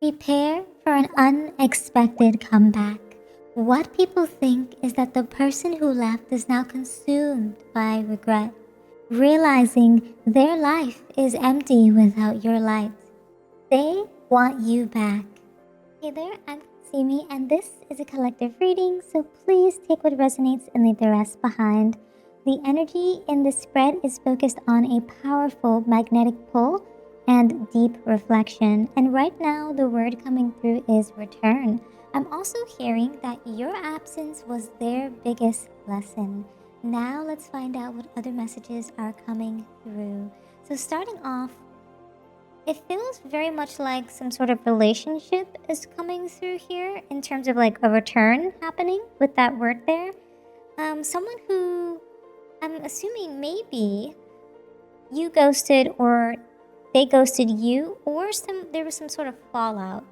Prepare for an unexpected comeback. What people think is that the person who left is now consumed by regret, realizing their life is empty without your light. They want you back. Hey there, I'm Katsumi, and this is a collective reading, so please take what resonates and leave the rest behind. The energy in this spread is focused on a powerful magnetic pull and deep reflection, and right now the word coming through is return. I'm also hearing that your absence was their biggest lesson. Now let's find out what other messages are coming through. So starting off, it feels very much like some sort of relationship is coming through here in terms of like a return happening with that word there. Someone who I'm assuming maybe you ghosted or they ghosted you, or there was some sort of fallout.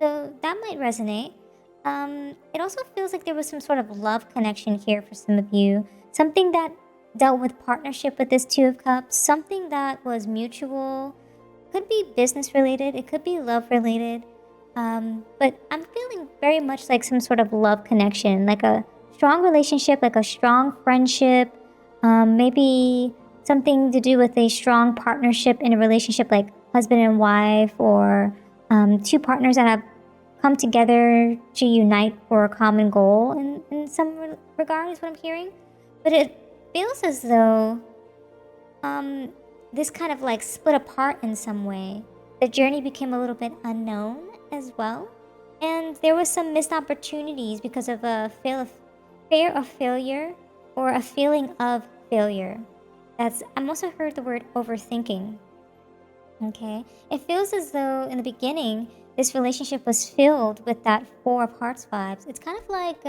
So that might resonate. It also feels like there was some sort of love connection here for some of you. Something that dealt with partnership with this Two of Cups. Something that was mutual. Could be business related. It could be love related. But I'm feeling very much like some sort of love connection. Like a strong relationship, like a strong friendship. Maybe something to do with a strong partnership in a relationship, like husband and wife, or two partners that have come together to unite for a common goal in some regard is what I'm hearing. But it feels as though this kind of like split apart in some way. The journey became a little bit unknown as well. And there was some missed opportunities because of a fear of failure or a feeling of failure. I'm also heard the word overthinking. Okay. It feels as though in the beginning, this relationship was filled with that Four of Hearts vibes. It's kind of like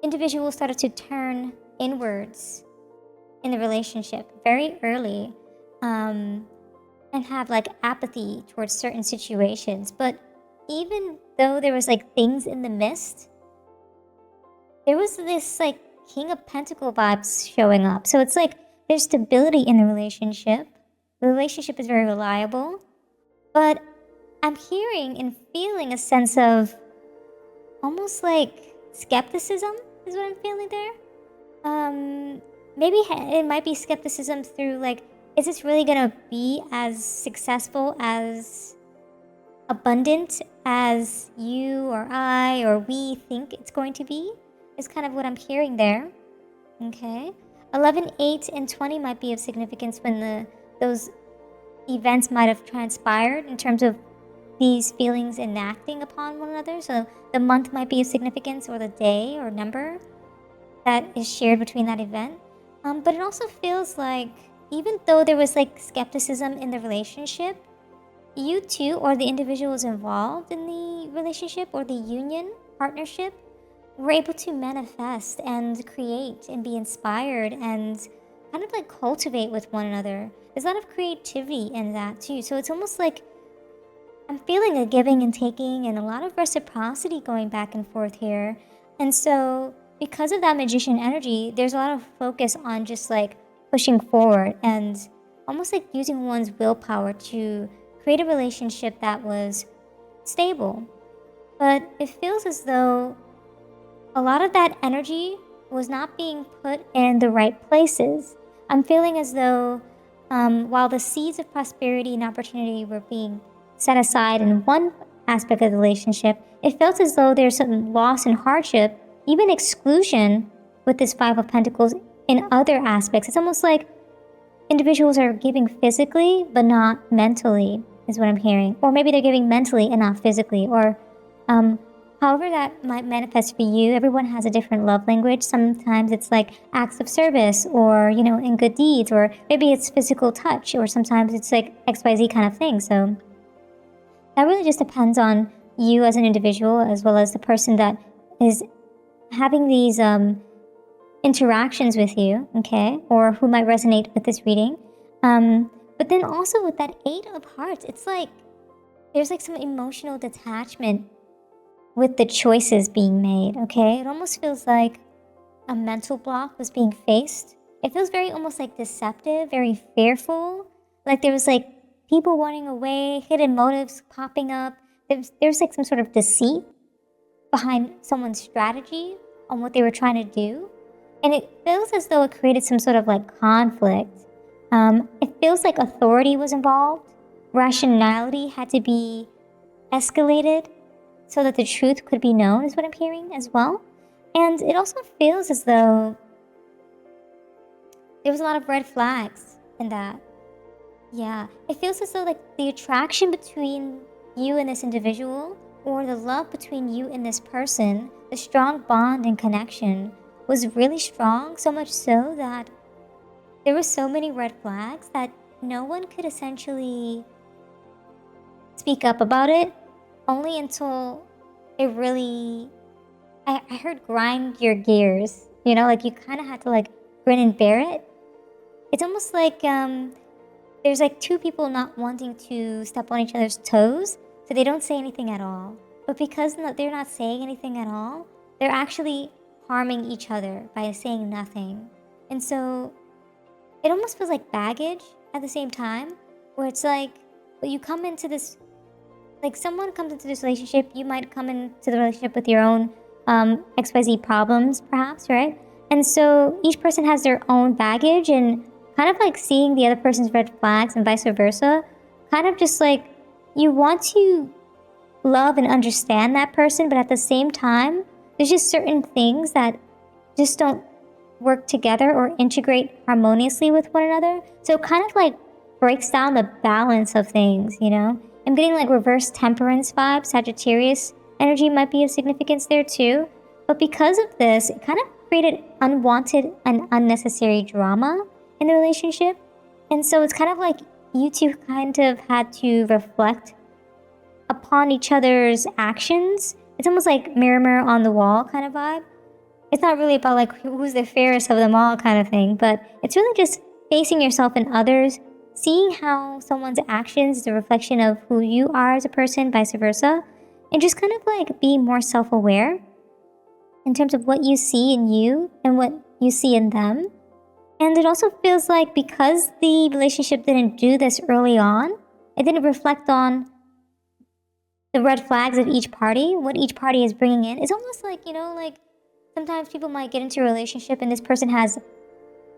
individuals started to turn inwards in the relationship very early and have like apathy towards certain situations. But even though there was like things in the mist, there was this like King of Pentacle vibes showing up. So it's like there's stability in the relationship. The relationship is very reliable. But I'm hearing and feeling a sense of almost like skepticism is what I'm feeling there. Maybe it might be skepticism through like, is this really gonna be as successful, as abundant as you or I or we think it's going to be? Is kind of what I'm hearing there. Okay. 11, 8, and 20 might be of significance when those events might have transpired in terms of these feelings enacting upon one another. So the month might be of significance, or the day or number that is shared between that event. But it also feels like even though there was like skepticism in the relationship, you two or the individuals involved in the relationship or the union partnership were able to manifest and create and be inspired and kind of like cultivate with one another. There's a lot of creativity in that too. So it's almost like I'm feeling a giving and taking and a lot of reciprocity going back and forth here. And so because of that magician energy, there's a lot of focus on just like pushing forward and almost like using one's willpower to create a relationship that was stable. But it feels as though a lot of that energy was not being put in the right places. I'm feeling as though while the seeds of prosperity and opportunity were being set aside in one aspect of the relationship, it felt as though there's some loss and hardship, even exclusion with this Five of Pentacles in other aspects. It's almost like individuals are giving physically but not mentally is what I'm hearing. Or maybe they're giving mentally and not physically, or however that might manifest for you. Everyone has a different love language. Sometimes it's like acts of service or, in good deeds, or maybe it's physical touch, or sometimes it's like XYZ kind of thing. So that really just depends on you as an individual, as well as the person that is having these interactions with you, okay, or who might resonate with this reading. But then also with that Eight of Hearts, it's like there's like some emotional detachment with the choices being made, okay? It almost feels like a mental block was being faced. It feels very almost like deceptive, very fearful. Like there was like people running away, hidden motives popping up. There's like some sort of deceit behind someone's strategy on what they were trying to do. And it feels as though it created some sort of like conflict. It feels like authority was involved. Rationality had to be escalated so that the truth could be known, is what I'm hearing as well. And it also feels as though there was a lot of red flags in that. Yeah, it feels as though like the attraction between you and this individual, or the love between you and this person, the strong bond and connection was really strong, so much so that there were so many red flags that no one could essentially speak up about it, only until it really, I heard grind your gears, you know, like you kind of had to like grin and bear it. It's almost like there's like two people not wanting to step on each other's toes, so they don't say anything at all. But because they're not saying anything at all, they're actually harming each other by saying nothing. And so it almost feels like baggage at the same time, where it's like, well, you come into this, like someone comes into this relationship, you might come into the relationship with your own XYZ problems, perhaps, right? And so each person has their own baggage, and kind of like seeing the other person's red flags and vice versa, kind of just like you want to love and understand that person, but at the same time, there's just certain things that just don't work together or integrate harmoniously with one another. So it kind of like breaks down the balance of things, you know? I'm getting like reverse temperance vibes. Sagittarius energy might be of significance there too. But because of this, it kind of created unwanted and unnecessary drama in the relationship. And so it's kind of like you two kind of had to reflect upon each other's actions. It's almost like mirror on the wall kind of vibe. It's not really about like who's the fairest of them all kind of thing, but it's really just facing yourself and others, seeing how someone's actions is a reflection of who you are as a person, vice versa, and just kind of like be more self-aware in terms of what you see in you and what you see in them. And it also feels like because the relationship didn't do this early on, it didn't reflect on the red flags of each party, what each party is bringing in. It's almost like, you know, like sometimes people might get into a relationship and this person has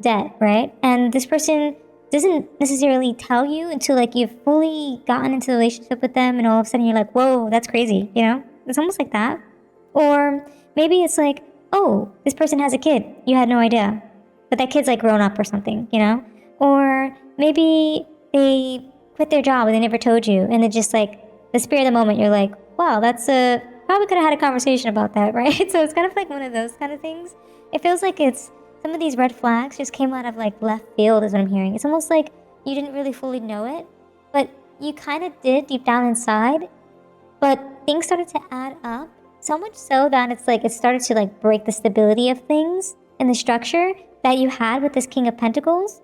debt, right? And this person doesn't necessarily tell you until like you've fully gotten into the relationship with them, and all of a sudden you're like, whoa, that's crazy, you know? It's almost like that. Or maybe it's like, oh, this person has a kid. You had no idea. But that kid's like grown up or something, you know? Or maybe they quit their job and they never told you, and it's just like the spirit of the moment, you're like, wow, that's probably could have had a conversation about that, right? So it's kind of like one of those kind of things. It feels like it's, some of these red flags just came out of like left field is what I'm hearing. It's almost like you didn't really fully know it, but you kind of did deep down inside, but things started to add up, so much so that it's like it started to like break the stability of things and the structure that you had with this King of Pentacles.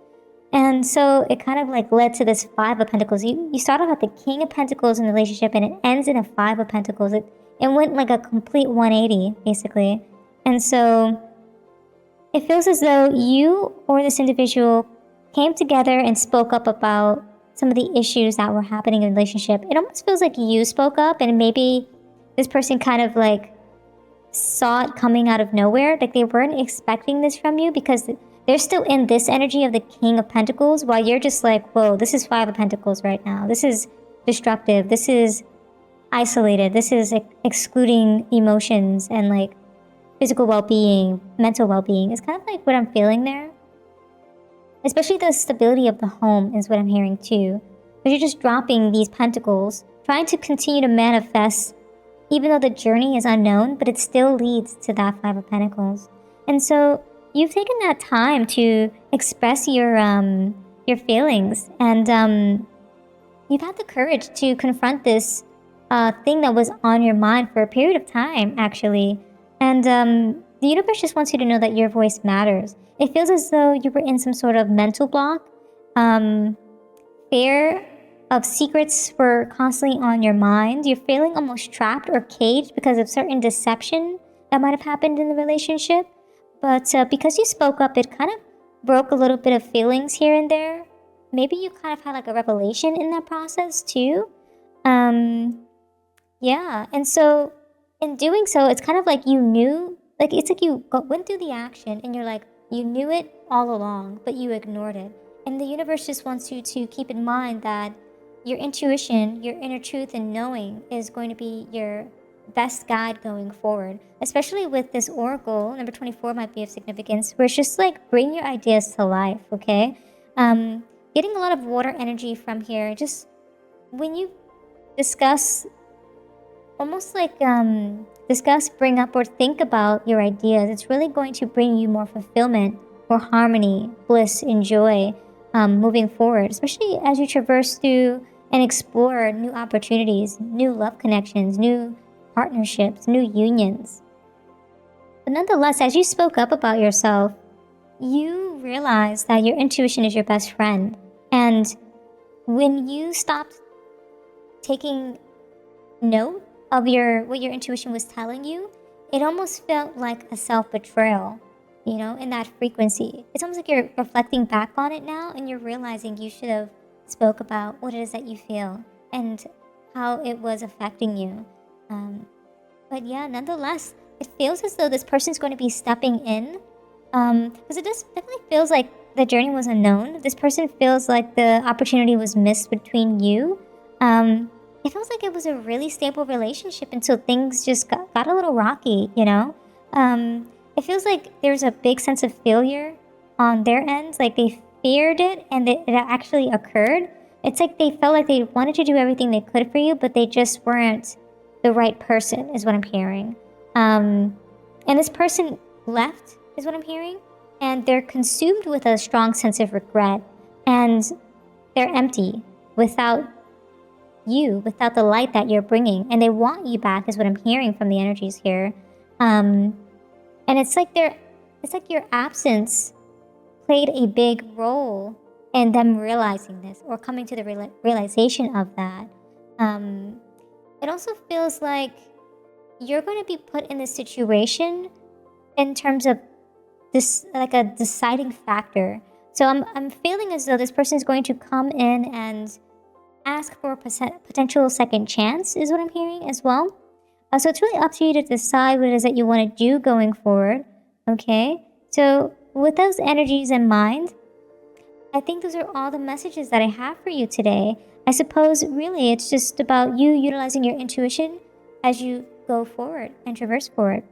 And so it kind of like led to this Five of Pentacles. You start off at the King of Pentacles in the relationship, and it ends in a Five of Pentacles. It went like a complete 180, basically. And so it feels as though you or this individual came together and spoke up about some of the issues that were happening in the relationship. It almost feels like you spoke up, and maybe this person kind of like saw it coming out of nowhere. Like they weren't expecting this from you because they're still in this energy of the King of Pentacles, while you're just like, whoa, this is Five of Pentacles right now. This is destructive. This is isolated. This is excluding emotions and like physical well-being, mental well-being. It's kind of like what I'm feeling there. Especially the stability of the home is what I'm hearing too. But you're just dropping these pentacles, trying to continue to manifest, even though the journey is unknown, but it still leads to that Five of Pentacles. And so you've taken that time to express your feelings, and you've had the courage to confront this thing that was on your mind for a period of time, actually. And the universe just wants you to know that your voice matters. It feels as though you were in some sort of mental block. Fear of secrets were constantly on your mind. You're feeling almost trapped or caged because of certain deception that might have happened in the relationship. But because you spoke up, it kind of broke a little bit of feelings here and there. maybe you kind of had like a revelation in that process too. Yeah, and so in doing so, it's kind of like you knew, like it's like you went through the action and you're like, you knew it all along, but you ignored it. And the universe just wants you to keep in mind that your intuition, your inner truth and knowing is going to be your best guide going forward. Especially with this oracle, number 24 might be of significance, where it's just like bring your ideas to life, okay? Getting a lot of water energy from here. Just when you discuss, almost like discuss, bring up, or think about your ideas, it's really going to bring you more fulfillment, more harmony, bliss, and joy moving forward, especially as you traverse through and explore new opportunities, new love connections, new partnerships, new unions. But nonetheless, as you spoke up about yourself, you realize that your intuition is your best friend. And when you stopped taking note of what your intuition was telling you, it almost felt like a self-betrayal, in that frequency. It's almost like you're reflecting back on it now and you're realizing you should have spoke about what it is that you feel and how it was affecting you. But yeah, nonetheless, it feels as though this person's going to be stepping in, because it definitely feels like the journey was unknown. This person feels like the opportunity was missed between you. It feels like it was a really stable relationship until things just got a little rocky, It feels like there's a big sense of failure on their end. Like they feared it and it actually occurred. It's like they felt like they wanted to do everything they could for you, but they just weren't the right person, is what I'm hearing. And this person left, is what I'm hearing. And they're consumed with a strong sense of regret. And they're empty without you, without the light that you're bringing. And they want you back, is what I'm hearing from the energies here. And it's like your absence played a big role in them realizing this or coming to the realization of that. It also feels like you're going to be put in this situation in terms of this, like a deciding factor. So I'm feeling as though this person is going to come in and ask for a potential second chance, is what I'm hearing as well. So it's really up to you to decide what it is that you want to do going forward. Okay, so with those energies in mind, I think those are all the messages that I have for you today. I suppose really it's just about you utilizing your intuition as you go forward and traverse forward.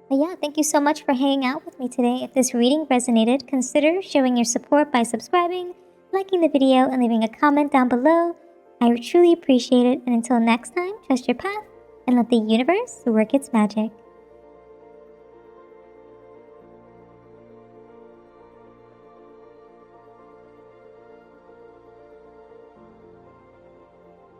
But yeah, thank you so much for hanging out with me today. If this reading resonated, consider showing your support by subscribing, liking the video, and leaving a comment down below. I truly appreciate it. And until next time, trust your path and let the universe work its magic.